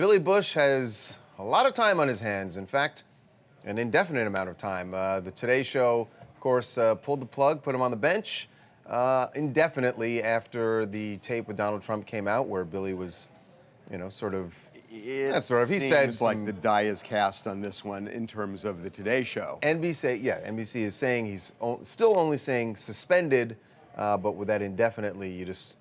Billy Bush has a lot of time on his hands. In fact, an indefinite amount of time. The Today Show, of course, pulled the plug, put him on the bench indefinitely after the tape with Donald Trump came out, where Billy was, you know, sort of. It He said seems like the die is cast on this one in terms of the Today Show. NBC is saying he's still only saying suspended, but with that indefinitely, you just,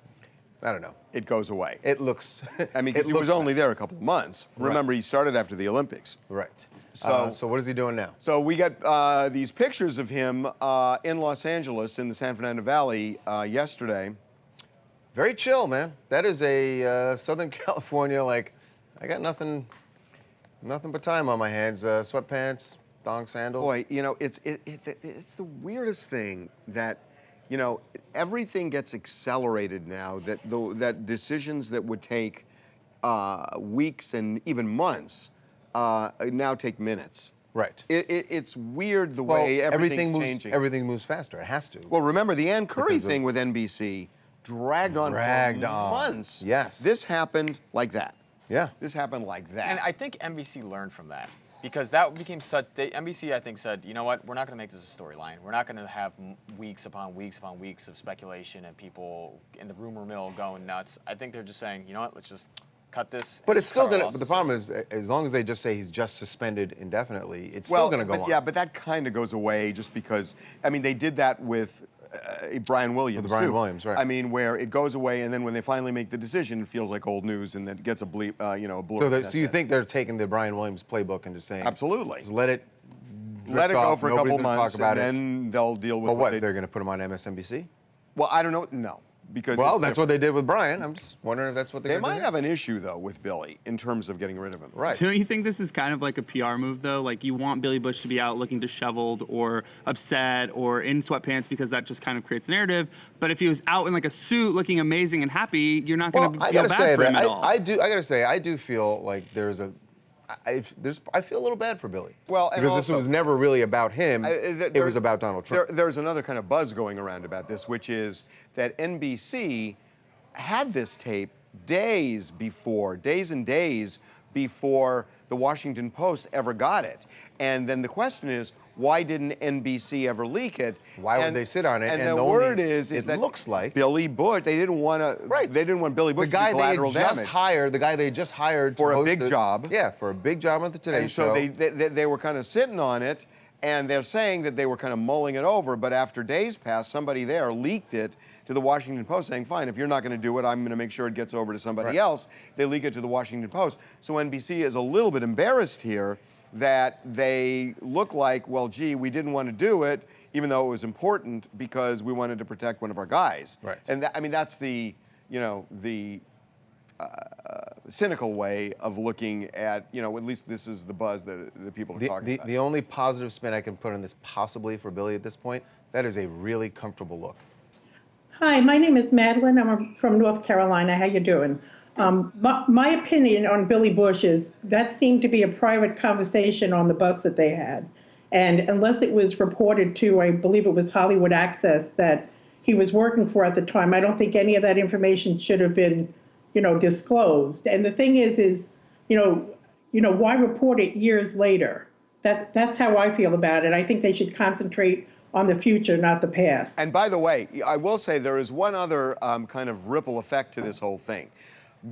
I don't know. It goes away. It looks. I mean, because he was only there a couple of months. Remember, he started after the Olympics. Right. So what is he doing now? So we got these pictures of him in Los Angeles in the San Fernando Valley yesterday. Very chill, man. That is a Southern California, like, I got nothing but time on my hands. Sweatpants, thong sandals. Boy, you know, it's the weirdest thing that, you know, everything gets accelerated now. That decisions that would take weeks and even months now take minutes. Right. It's weird the way everything's changing. Everything moves faster. It has to. Well, remember the Ann Curry thing with NBC dragged on for months. Yes. This happened like that. Yeah. This happened like that. And I think NBC learned from that, because that became such. NBC, I think, said, you know what, we're not going to make this a storyline. We're not going to have weeks upon weeks upon weeks of speculation and people in the rumor mill going nuts. I think they're just saying, you know what, let's just cut this. But it's still going to. But the problem is, as long as they just say he's just suspended indefinitely, it's still going to go on. Yeah, but that kind of goes away just because. I mean, they did that with Brian Williams. With Brian Williams, right? I mean, where it goes away, and then when they finally make the decision, it feels like old news, and then it gets a bleep, you know, a blur. So you think they're taking the Brian Williams playbook and just saying, absolutely, just let it go for a couple months, and then they'll deal with. But what? They're going to put him on MSNBC? Well, I don't know. No. Because that's what they did with Brian. I'm just wondering if that's what they might have an issue though with Billy in terms of getting rid of him. Right. Don't you think this is kind of like a PR move though? Like you want Billy Bush to be out looking disheveled or upset or in sweatpants because that just kind of creates a narrative. But if he was out in like a suit looking amazing and happy, you're not going to feel bad for him at all. I gotta say, I do feel like there's a. I feel a little bad for Billy. Well, because this was never really about him. It was about Donald Trump. There's another kind of buzz going around about this, which is that NBC had this tape days and days before the Washington Post ever got it. And then the question is, why didn't NBC ever leak it? Why would they sit on it? And the word is that looks like Billy Bush. They didn't want to. Right. They didn't want Billy Bush to be collateral damage. The guy they just hired for a big job. Yeah, for a big job at the Today Show. And so they were kind of sitting on it, and they're saying that they were kind of mulling it over. But after days passed, somebody there leaked it to the Washington Post, saying, "Fine, if you're not going to do it, I'm going to make sure it gets over to somebody else." They leak it to the Washington Post. So NBC is a little bit embarrassed here that they look like, well, gee, we didn't want to do it, even though it was important because we wanted to protect one of our guys. Right. And I mean, that's the, you know, the cynical way of looking at, you know, at least this is the buzz that the people are talking about. The only positive spin I can put on this possibly for Billy at this point, that is a really comfortable look. Hi, my name is Madeline. I'm from North Carolina. How you doing? My opinion on Billy Bush is that seemed to be a private conversation on the bus that they had. And unless it was reported to, I believe it was Hollywood Access that he was working for at the time, I don't think any of that information should have been, you know, disclosed. And the thing is, you know, why report it years later? That's how I feel about it. I think they should concentrate on the future, not the past. And by the way, I will say there is one other kind of ripple effect to this whole thing.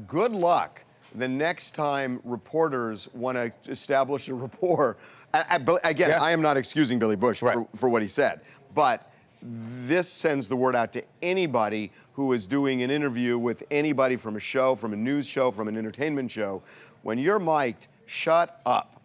Good luck the next time reporters want to establish a rapport. Again, I am not excusing Billy Bush for what he said, but this sends the word out to anybody who is doing an interview with anybody from a show, from a news show, from an entertainment show. When you're mic'd, shut up.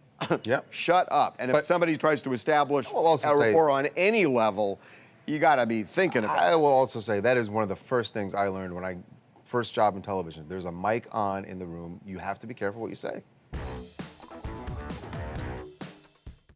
Shut up. And if somebody tries to establish a rapport on any level, you got to be thinking about it. I will also say that is one of the first things I learned when I first job in television. There's a mic on in the room. You have to be careful what you say.